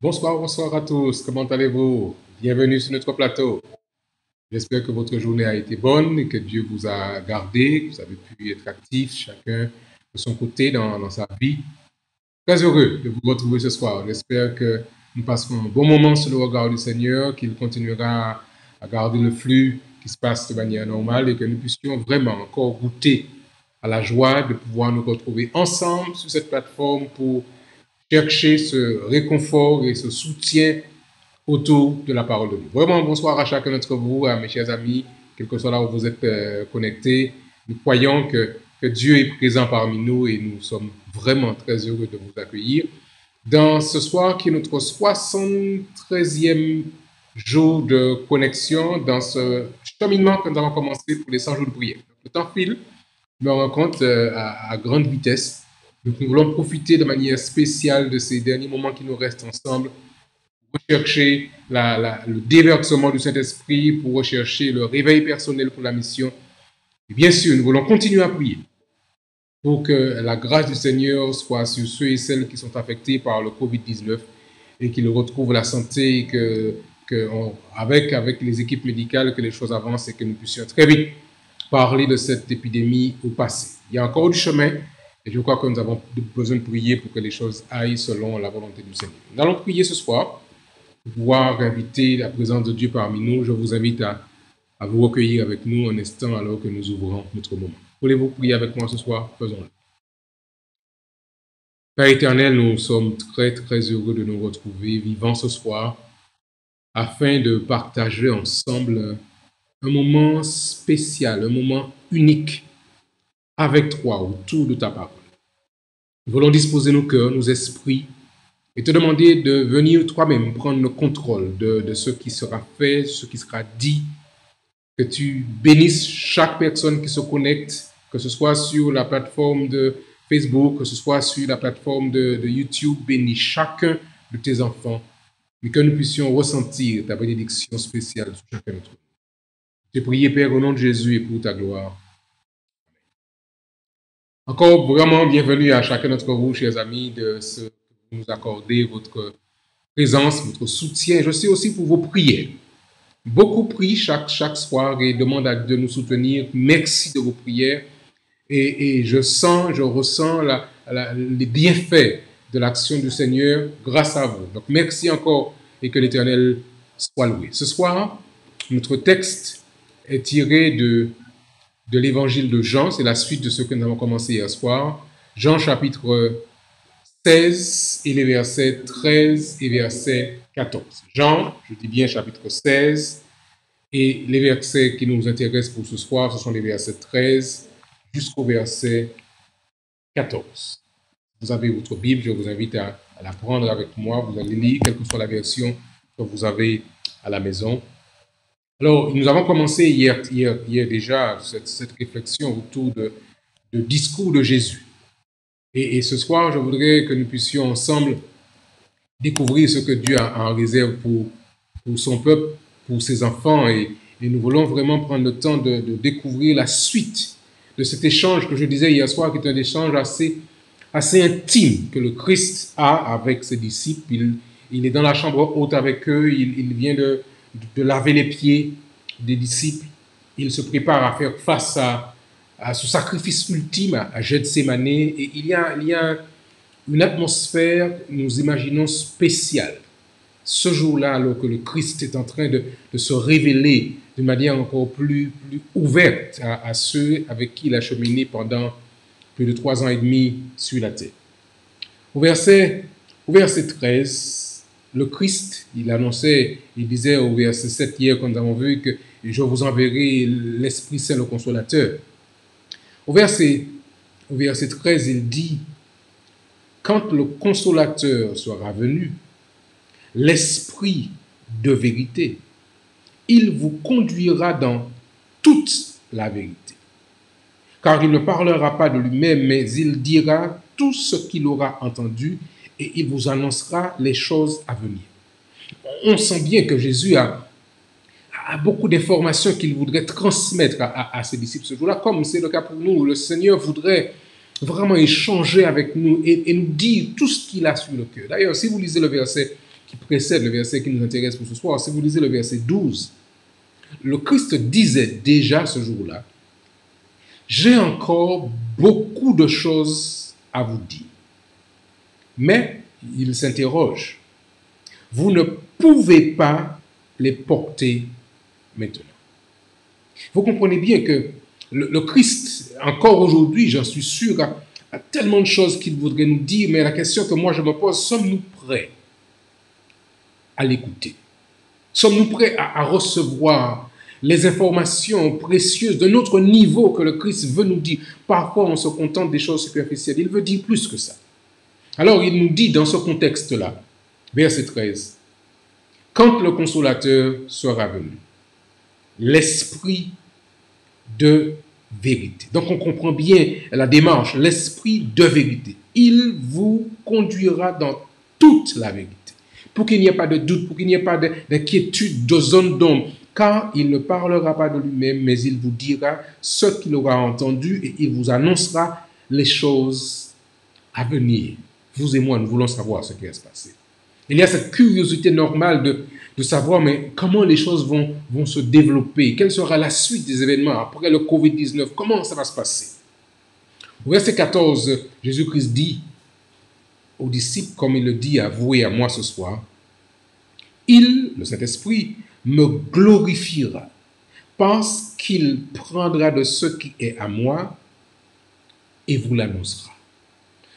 Bonsoir, bonsoir à tous. Comment allez-vous? Bienvenue sur notre plateau. J'espère que votre journée a été bonne et que Dieu vous a gardé, que vous avez pu être actifs chacun de son côté dans sa vie. Très heureux de vous retrouver ce soir. J'espère que nous passerons un bon moment sur le regard du Seigneur, qu'il continuera à garder le flux qui se passe de manière normale et que nous puissions vraiment encore goûter à la joie de pouvoir nous retrouver ensemble sur cette plateforme pour chercher ce réconfort et ce soutien autour de la parole de Dieu. Vraiment, bonsoir à chacun d'entre vous, à mes chers amis, quel que soit là où vous êtes connectés. Nous croyons que Dieu est présent parmi nous et nous sommes vraiment très heureux de vous accueillir dans ce soir qui est notre 73e jour de connexion dans ce cheminement que nous avons commencé pour les 100 jours de prière. Le temps file, je me rends compte à grande vitesse. Donc, nous voulons profiter de manière spéciale de ces derniers moments qui nous restent ensemble pour rechercher le déversement du Saint-Esprit, pour rechercher le réveil personnel pour la mission. Et bien sûr, nous voulons continuer à prier pour que la grâce du Seigneur soit sur ceux et celles qui sont affectés par le Covid-19 et qu'ils retrouvent la santé et avec les équipes médicales, que les choses avancent et que nous puissions très vite parler de cette épidémie au passé. Il y a encore du chemin et je crois que nous avons besoin de prier pour que les choses aillent selon la volonté du Seigneur. Nous allons prier ce soir pour pouvoir inviter la présence de Dieu parmi nous. Je vous invite à vous recueillir avec nous un instant alors que nous ouvrons notre moment. Voulez-vous prier avec moi ce soir? Faisons-le. Père éternel, nous sommes très très heureux de nous retrouver vivants ce soir afin de partager ensemble un moment spécial, un moment unique avec toi autour de ta parole. Nous voulons disposer nos cœurs, nos esprits et te demander de venir toi-même prendre le contrôle de ce qui sera fait, ce qui sera dit, que tu bénisses chaque personne qui se connecte, que ce soit sur la plateforme de Facebook, que ce soit sur la plateforme de YouTube. Bénis chacun de tes enfants et que nous puissions ressentir ta bénédiction spéciale sur chacun d'entre nous. Je prie, Père, au nom de Jésus et pour ta gloire. Encore vraiment bienvenue à chacun d'entre vous, chers amis, de nous accorder votre présence, votre soutien. Je sais aussi pour vos prières. Beaucoup prient chaque soir et demandent à Dieu de nous soutenir. Merci de vos prières. Et je ressens les bienfaits de l'action du Seigneur grâce à vous. Donc merci encore et que l'Éternel soit loué. Ce soir, notre texte est tiré de l'évangile de Jean. C'est la suite de ce que nous avons commencé hier soir. Jean chapitre 16 et les versets 13 et verset 14. Jean, je dis bien chapitre 16, et les versets qui nous intéressent pour ce soir, ce sont les versets 13 jusqu'au verset 14. Vous avez votre Bible, je vous invite à la prendre avec moi. Vous allez lire, quelle que soit la version que vous avez à la maison. Alors, nous avons commencé hier déjà cette réflexion autour de discours de Jésus. Et ce soir, je voudrais que nous puissions ensemble découvrir ce que Dieu a en réserve pour son peuple, pour ses enfants. Et nous voulons vraiment prendre le temps de découvrir la suite de cet échange que je disais hier soir, qui est un échange assez intime que le Christ a avec ses disciples. Il est dans la chambre haute avec eux, il vient de laver les pieds des disciples. Il se prépare à faire face à ce sacrifice ultime à Gethsémane, et il y a une atmosphère, nous imaginons, spéciale. Ce jour-là, alors que le Christ est en train de se révéler d'une manière encore plus ouverte à ceux avec qui il a cheminé pendant plus de 3 ans et demi sur la terre. Au verset 13, le Christ, il annonçait, il disait au verset 7 hier, quand nous avons vu que je vous enverrai l'Esprit Saint, le Consolateur. Au verset 13, il dit, quand le Consolateur sera venu, l'Esprit de vérité, il vous conduira dans toute la vérité. Car il ne parlera pas de lui-même, mais il dira tout ce qu'il aura entendu et il vous annoncera les choses à venir. On sent bien que Jésus a beaucoup d'informations qu'il voudrait transmettre à ses disciples ce jour-là, comme c'est le cas pour nous. Le Seigneur voudrait vraiment échanger avec nous et nous dire tout ce qu'il a sur le cœur. D'ailleurs, si vous lisez le verset qui précède le verset qui nous intéresse pour ce soir, si vous lisez le verset 12, le Christ disait déjà ce jour-là, j'ai encore beaucoup de choses à vous dire. Mais il s'interroge, vous ne pouvez pas les porter maintenant. Vous comprenez bien que le Christ, encore aujourd'hui, j'en suis sûr, a tellement de choses qu'il voudrait nous dire, mais la question que moi je me pose, sommes-nous prêts à l'écouter? Sommes-nous prêts à recevoir les informations précieuses de notre niveau que le Christ veut nous dire? Parfois, on se contente des choses superficielles. Il veut dire plus que ça. Alors, il nous dit dans ce contexte-là, verset 13, « Quand le Consolateur sera venu, l'Esprit de vérité. » Donc, on comprend bien la démarche, l'Esprit de vérité. Il vous conduira dans toute la vérité. Pour qu'il n'y ait pas de doute, pour qu'il n'y ait pas d'inquiétude, de zone d'ombre, car il ne parlera pas de lui-même, mais il vous dira ce qu'il aura entendu et il vous annoncera les choses à venir. Vous et moi, nous voulons savoir ce qui va se passer. Il y a cette curiosité normale de savoir, mais comment les choses vont se développer? Quelle sera la suite des événements après le Covid-19? Comment ça va se passer? Au verset 14, Jésus-Christ dit aux disciples, comme il le dit à vous et à moi ce soir, il, le Saint-Esprit, me glorifiera parce qu'il prendra de ce qui est à moi et vous l'annoncera.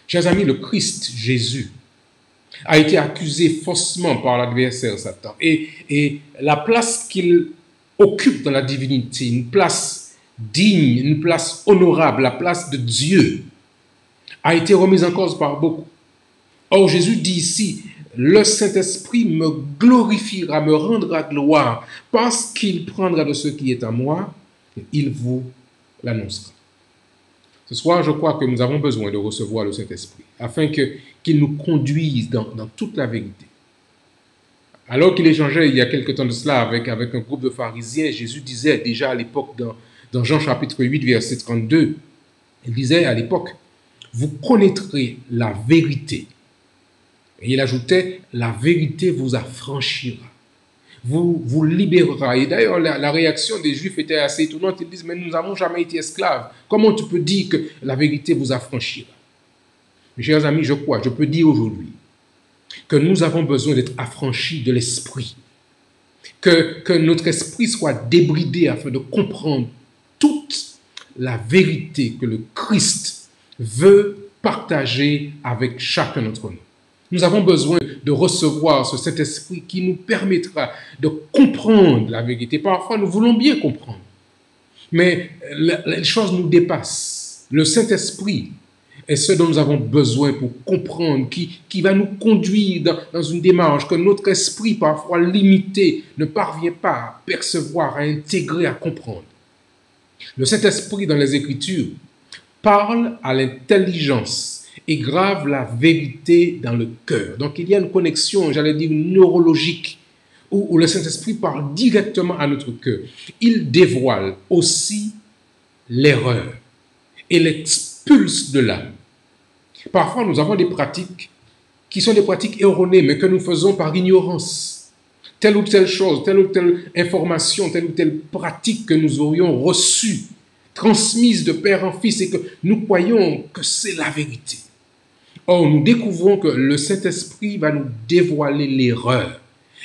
Chers amis, le Christ, Jésus, a été accusé faussement par l'adversaire Satan. Et la place qu'il occupe dans la divinité, une place digne, une place honorable, la place de Dieu, a été remise en cause par beaucoup. Or, Jésus dit ici, le Saint-Esprit me glorifiera, me rendra gloire, parce qu'il prendra de ce qui est à moi, et il vous l'annoncera. Ce soir, je crois que nous avons besoin de recevoir le Saint-Esprit, afin qu'il nous conduise dans toute la vérité. Alors qu'il échangeait il y a quelque temps de cela avec un groupe de pharisiens, Jésus disait déjà à l'époque dans Jean chapitre 8, verset 32, il disait à l'époque, vous connaîtrez la vérité. Et il ajoutait, la vérité vous affranchira, vous libérera. Et d'ailleurs, la réaction des Juifs était assez étonnante. Ils disent, mais nous n'avons jamais été esclaves. Comment tu peux dire que la vérité vous affranchira? Mes chers amis, je peux dire aujourd'hui que nous avons besoin d'être affranchis de l'esprit. Que notre esprit soit débridé afin de comprendre toute la vérité que le Christ veut partager avec chacun d'entre nous. Nous avons besoin de recevoir ce Saint-Esprit qui nous permettra de comprendre la vérité. Parfois, nous voulons bien comprendre, mais les choses nous dépassent. Le Saint-Esprit est ce dont nous avons besoin pour comprendre, qui va nous conduire dans une démarche que notre esprit, parfois limité, ne parvient pas à percevoir, à intégrer, à comprendre. Le Saint-Esprit, dans les Écritures, parle à l'intelligence et grave la vérité dans le cœur. Donc il y a une connexion, j'allais dire neurologique, où le Saint-Esprit parle directement à notre cœur. Il dévoile aussi l'erreur et l'expulse de l'âme. Parfois, nous avons des pratiques qui sont des pratiques erronées, mais que nous faisons par ignorance. Telle ou telle chose, telle ou telle information, telle ou telle pratique que nous aurions reçue, transmise de père en fils, et que nous croyons que c'est la vérité. Or, nous découvrons que le Saint-Esprit va nous dévoiler l'erreur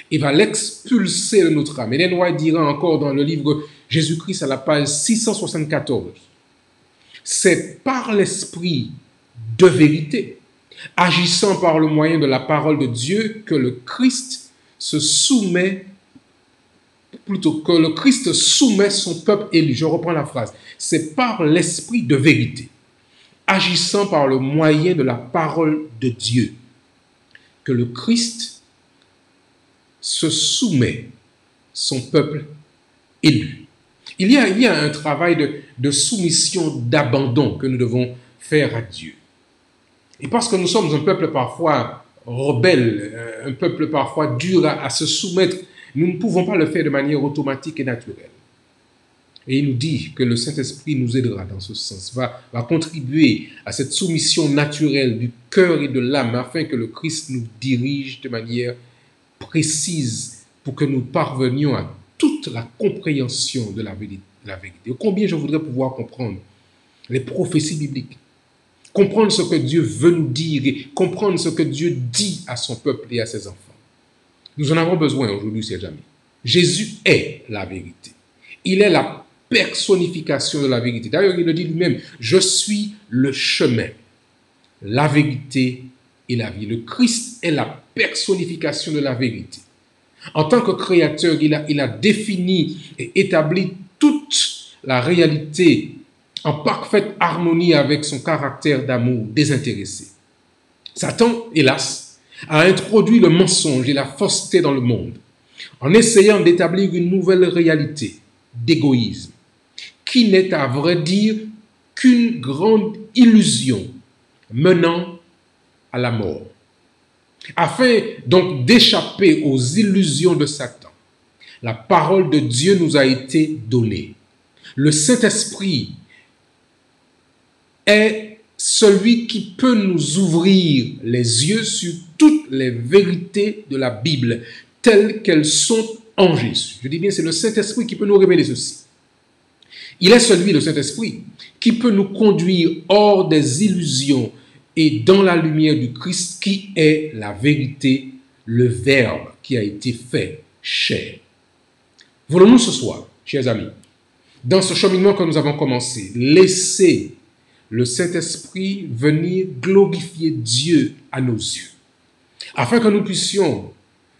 et va l'expulser de notre âme. Ellen White dira encore dans le livre Jésus-Christ à la page 674, c'est par l'Esprit de vérité, agissant par le moyen de la parole de Dieu, que le Christ soumet son peuple élu. Je reprends la phrase. C'est par l'Esprit de vérité, agissant par le moyen de la parole de Dieu, que le Christ se soumet son peuple élu. Il y a un travail de soumission, d'abandon que nous devons faire à Dieu. Et parce que nous sommes un peuple parfois rebelle, un peuple parfois dur à se soumettre, nous ne pouvons pas le faire de manière automatique et naturelle. Et il nous dit que le Saint-Esprit nous aidera dans ce sens, va contribuer à cette soumission naturelle du cœur et de l'âme afin que le Christ nous dirige de manière précise pour que nous parvenions à toute la compréhension de la vérité. Combien je voudrais pouvoir comprendre les prophéties bibliques, comprendre ce que Dieu veut nous dire et comprendre ce que Dieu dit à son peuple et à ses enfants. Nous en avons besoin aujourd'hui, chers amis. Jésus est la vérité. Il est la personnification de la vérité. D'ailleurs, il le dit lui-même, je suis le chemin, la vérité et la vie. Le Christ est la personnification de la vérité. En tant que créateur, il a défini et établi toute la réalité en parfaite harmonie avec son caractère d'amour désintéressé. Satan, hélas, a introduit le mensonge et la fausseté dans le monde en essayant d'établir une nouvelle réalité d'égoïsme qui n'est à vrai dire qu'une grande illusion menant à la mort. Afin donc d'échapper aux illusions de Satan, la parole de Dieu nous a été donnée. Le Saint-Esprit est celui qui peut nous ouvrir les yeux sur toutes les vérités de la Bible, telles qu'elles sont en Jésus. Je dis bien, c'est le Saint-Esprit qui peut nous révéler ceci. Il est celui, le Saint-Esprit, qui peut nous conduire hors des illusions et dans la lumière du Christ qui est la vérité, le Verbe qui a été fait chair. Voulons-nous ce soir, chers amis, dans ce cheminement que nous avons commencé, laisser le Saint-Esprit venir glorifier Dieu à nos yeux, afin que nous puissions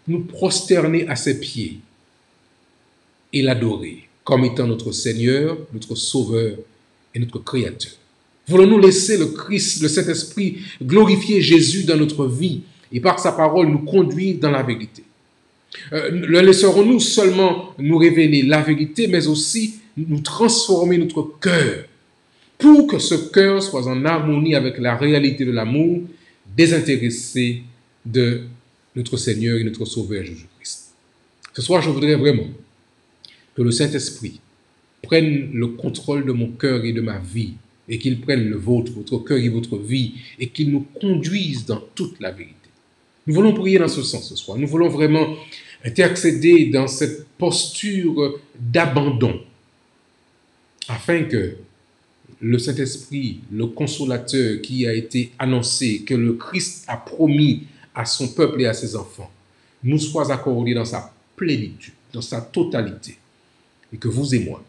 nous prosterner à ses pieds et l'adorer comme étant notre Seigneur, notre Sauveur et notre Créateur. Voulons-nous laisser le Christ, le Saint-Esprit, glorifier Jésus dans notre vie et par sa parole nous conduire dans la vérité? Le laisserons-nous seulement nous révéler la vérité, mais aussi nous transformer notre cœur pour que ce cœur soit en harmonie avec la réalité de l'amour désintéressé de notre Seigneur et notre Sauveur Jésus-Christ? Ce soir, je voudrais vraiment que le Saint-Esprit prenne le contrôle de mon cœur et de ma vie, et qu'il prenne le vôtre, votre cœur et votre vie, et qu'il nous conduise dans toute la vérité. Nous voulons prier dans ce sens ce soir. Nous voulons vraiment intercéder dans cette posture d'abandon, afin que le Saint-Esprit, le consolateur qui a été annoncé, que le Christ a promis à son peuple et à ses enfants, nous soit accordé dans sa plénitude, dans sa totalité, et que vous et moi,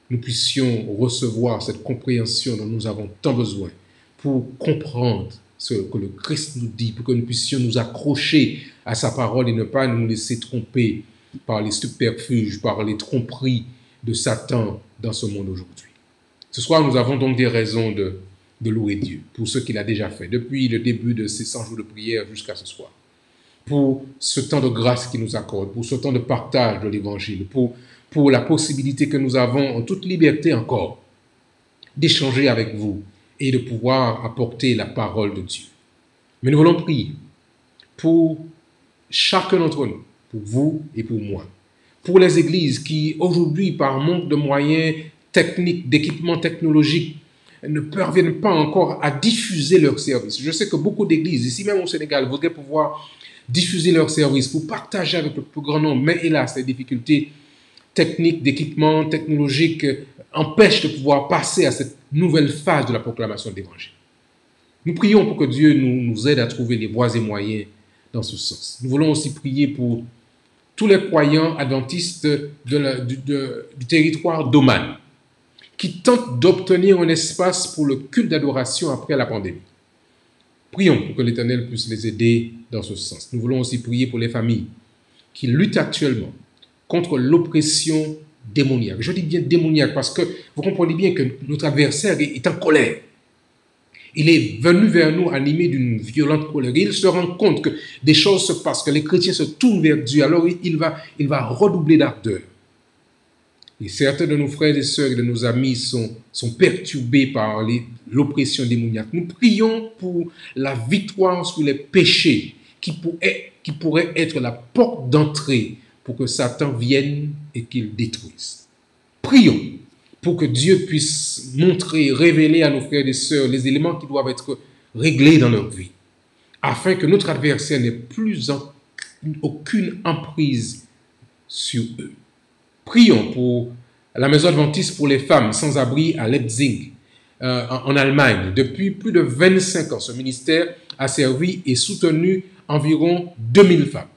nous puissions recevoir cette compréhension dont nous avons tant besoin pour comprendre ce que le Christ nous dit, pour que nous puissions nous accrocher à sa parole et ne pas nous laisser tromper par les subterfuges, par les tromperies de Satan dans ce monde aujourd'hui. Ce soir, nous avons donc des raisons de louer Dieu pour ce qu'il a déjà fait depuis le début de ces 100 jours de prière jusqu'à ce soir, pour ce temps de grâce qu'il nous accorde, pour ce temps de partage de l'Évangile, pour la possibilité que nous avons en toute liberté encore d'échanger avec vous et de pouvoir apporter la parole de Dieu. Mais nous voulons prier pour chacun d'entre nous, pour vous et pour moi, pour les églises qui aujourd'hui, par manque de moyens techniques, d'équipements technologiques, ne parviennent pas encore à diffuser leurs services. Je sais que beaucoup d'églises, ici même au Sénégal, voudraient pouvoir diffuser leurs services pour partager avec le plus grand nombre, mais hélas, les difficultés techniques, d'équipements technologiques empêchent de pouvoir passer à cette nouvelle phase de la proclamation de l'Évangile. Nous prions pour que Dieu nous aide à trouver les voies et moyens dans ce sens. Nous voulons aussi prier pour tous les croyants adventistes du territoire d'Oman qui tentent d'obtenir un espace pour le culte d'adoration après la pandémie. Prions pour que l'Éternel puisse les aider dans ce sens. Nous voulons aussi prier pour les familles qui luttent actuellement contre l'oppression démoniaque. Je dis bien démoniaque parce que vous comprenez bien que notre adversaire est en colère. Il est venu vers nous animé d'une violente colère. Il se rend compte que des choses se passent, que les chrétiens se tournent vers Dieu. Alors il va redoubler d'ardeur. Et certains de nos frères et sœurs et de nos amis sont perturbés par l'oppression démoniaque. Nous prions pour la victoire sur les péchés qui pourrait être la porte d'entrée pour que Satan vienne et qu'il détruise. Prions pour que Dieu puisse montrer, révéler à nos frères et sœurs les éléments qui doivent être réglés dans leur vie, afin que notre adversaire n'ait plus aucune emprise sur eux. Prions pour la maison adventiste pour les femmes sans abri à Leipzig, en Allemagne. Depuis plus de 25 ans, ce ministère a servi et soutenu environ 2000 femmes.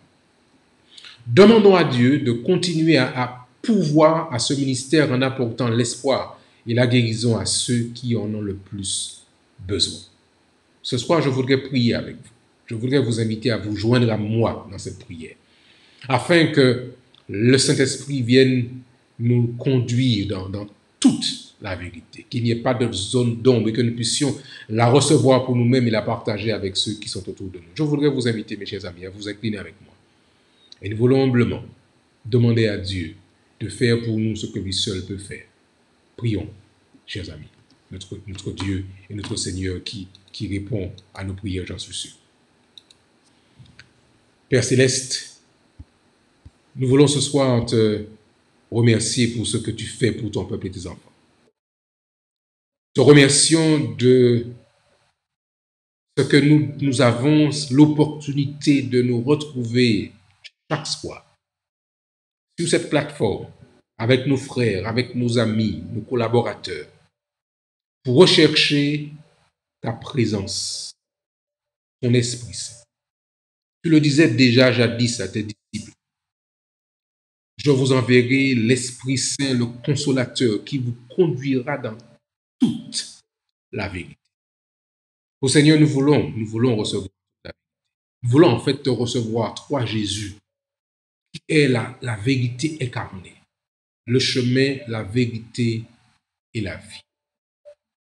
Demandons à Dieu de continuer à pourvoir à ce ministère en apportant l'espoir et la guérison à ceux qui en ont le plus besoin. Ce soir, je voudrais prier avec vous. Je voudrais vous inviter à vous joindre à moi dans cette prière, afin que le Saint-Esprit vienne nous conduire dans toute la vérité, qu'il n'y ait pas de zone d'ombre et que nous puissions la recevoir pour nous-mêmes et la partager avec ceux qui sont autour de nous. Je voudrais vous inviter, mes chers amis, à vous incliner avec moi. Et nous voulons humblement demander à Dieu de faire pour nous ce que lui seul peut faire. Prions, chers amis, notre Dieu et notre Seigneur qui répond à nos prières, j'en suis sûr. Père Céleste, nous voulons ce soir te remercier pour ce que tu fais pour ton peuple et tes enfants. Te remercions de ce que nous avons l'opportunité de nous retrouver chaque soir sur cette plateforme avec nos frères, avec nos amis, nos collaborateurs, pour rechercher ta présence, ton Esprit Saint. Tu le disais déjà jadis à tes disciples. Je vous enverrai l'Esprit Saint, le Consolateur, qui vous conduira dans toute la vérité. Au Seigneur, nous voulons recevoir la vérité. Nous voulons en fait te recevoir, toi Jésus, qui est la vérité incarnée, le chemin, la vérité et la vie.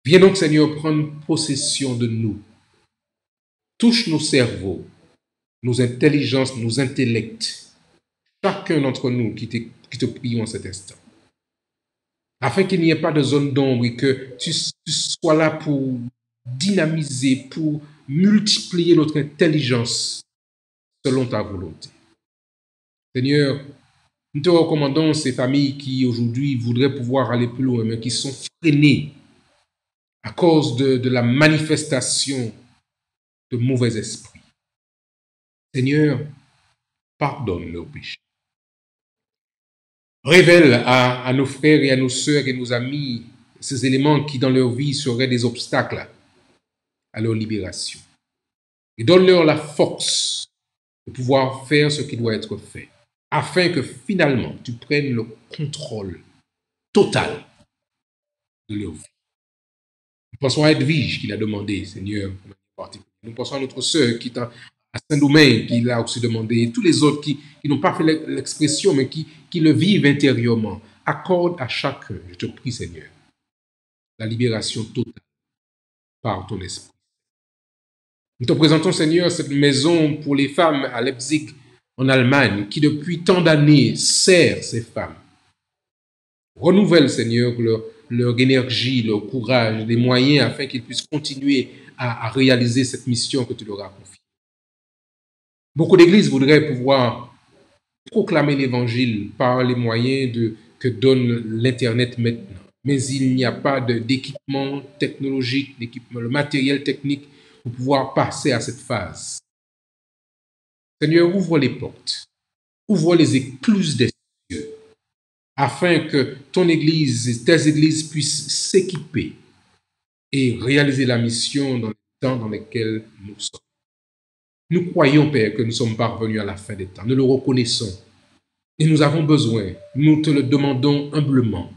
Viens donc, Seigneur, prendre possession de nous. Touche nos cerveaux, nos intelligences, nos intellects, chacun d'entre nous qui te prions en cet instant. Afin qu'il n'y ait pas de zone d'ombre et que tu sois là pour dynamiser, pour multiplier notre intelligence selon ta volonté. Seigneur, nous te recommandons ces familles qui aujourd'hui voudraient pouvoir aller plus loin, mais qui sont freinées à cause de la manifestation de mauvais esprits. Seigneur, pardonne leurs péchés. Révèle à nos frères et à nos sœurs et nos amis ces éléments qui dans leur vie seraient des obstacles à leur libération. Et donne-leur la force de pouvoir faire ce qui doit être fait, afin que finalement tu prennes le contrôle total de leur vie. Nous pensons à Edwige qui l'a demandé, Seigneur, en particulier. Nous pensons à notre sœur qui est à Saint-Domingue qui l'a aussi demandé, et tous les autres qui n'ont pas fait l'expression, mais qui le vivent intérieurement. Accorde à chacun, je te prie, Seigneur, la libération totale par ton esprit. Nous te présentons, Seigneur, cette maison pour les femmes à Leipzig, en Allemagne, qui depuis tant d'années sert ces femmes. Renouvelle, Seigneur, leur énergie, leur courage, les moyens afin qu'ils puissent continuer à réaliser cette mission que tu leur as confiée. Beaucoup d'églises voudraient pouvoir proclamer l'évangile par les moyens que donne l'Internet maintenant. Mais il n'y a pas d'équipement technologique, le matériel technique pour pouvoir passer à cette phase. Seigneur, ouvre les portes, ouvre les écluses des cieux, afin que ton Église, tes églises puissent s'équiper et réaliser la mission dans les temps dans lesquels nous sommes. Nous croyons, Père, que nous sommes parvenus à la fin des temps. Nous le reconnaissons. Et nous avons besoin, nous te le demandons humblement,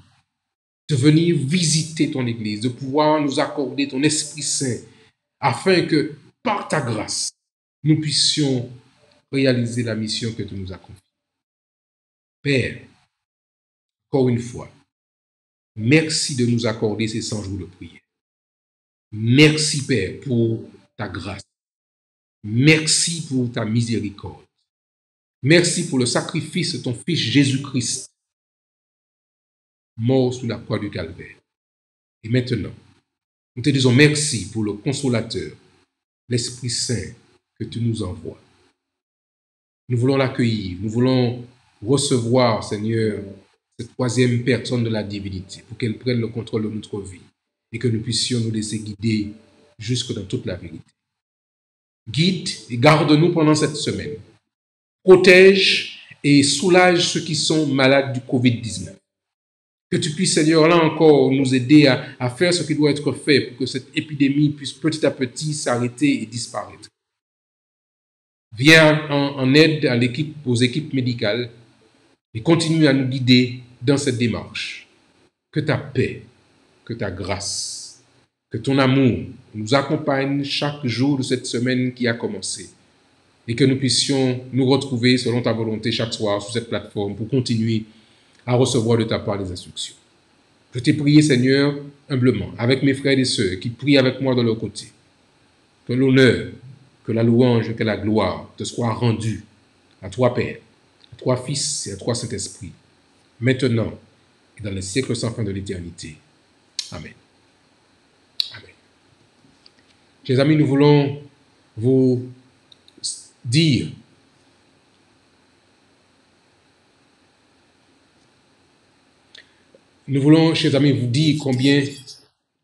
de venir visiter ton Église, de pouvoir nous accorder ton Esprit Saint, afin que, par ta grâce, nous puissions réaliser la mission que tu nous as confiée. Père, encore une fois, merci de nous accorder ces 100 jours de prière. Merci, Père, pour ta grâce. Merci pour ta miséricorde. Merci pour le sacrifice de ton Fils Jésus-Christ, mort sous la croix du Calvaire. Et maintenant, nous te disons merci pour le Consolateur, l'Esprit Saint que tu nous envoies. Nous voulons l'accueillir, nous voulons recevoir, Seigneur, cette troisième personne de la divinité pour qu'elle prenne le contrôle de notre vie et que nous puissions nous laisser guider jusque dans toute la vérité. Guide et garde-nous pendant cette semaine. protège et soulage ceux qui sont malades du Covid-19. Que tu puisses, Seigneur, là encore, nous aider à faire ce qui doit être fait pour que cette épidémie puisse petit à petit s'arrêter et disparaître. Viens en aide aux équipes médicales et continue à nous guider dans cette démarche. Que ta paix, que ta grâce, que ton amour nous accompagne chaque jour de cette semaine qui a commencé et que nous puissions nous retrouver selon ta volonté chaque soir sur cette plateforme pour continuer à recevoir de ta part les instructions. Je t'ai prié, Seigneur, humblement, avec mes frères et sœurs qui prient avec moi de leur côté, que l'honneur, que la louange, que la gloire te soient rendues à toi, Père, à toi, Fils et à toi, Saint-Esprit, maintenant et dans les siècles sans fin de l'éternité. Amen. Amen. Chers amis, nous voulons vous dire chers amis, vous dire combien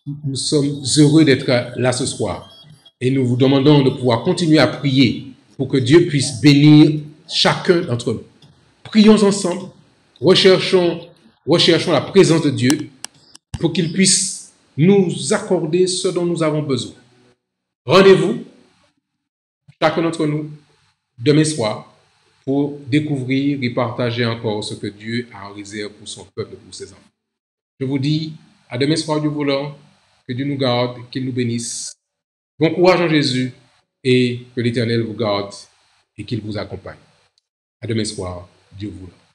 nous sommes heureux d'être là ce soir. Et nous vous demandons de pouvoir continuer à prier pour que Dieu puisse bénir chacun d'entre nous. Prions ensemble, recherchons la présence de Dieu pour qu'il puisse nous accorder ce dont nous avons besoin. Rendez-vous, chacun d'entre nous, demain soir, pour découvrir et partager encore ce que Dieu a en réserve pour son peuple, pour ses enfants. Je vous dis à demain soir, Dieu voulant, que Dieu nous garde, qu'il nous bénisse. Bon courage en Jésus et que l'Éternel vous garde et qu'il vous accompagne. À demain soir, Dieu voulant.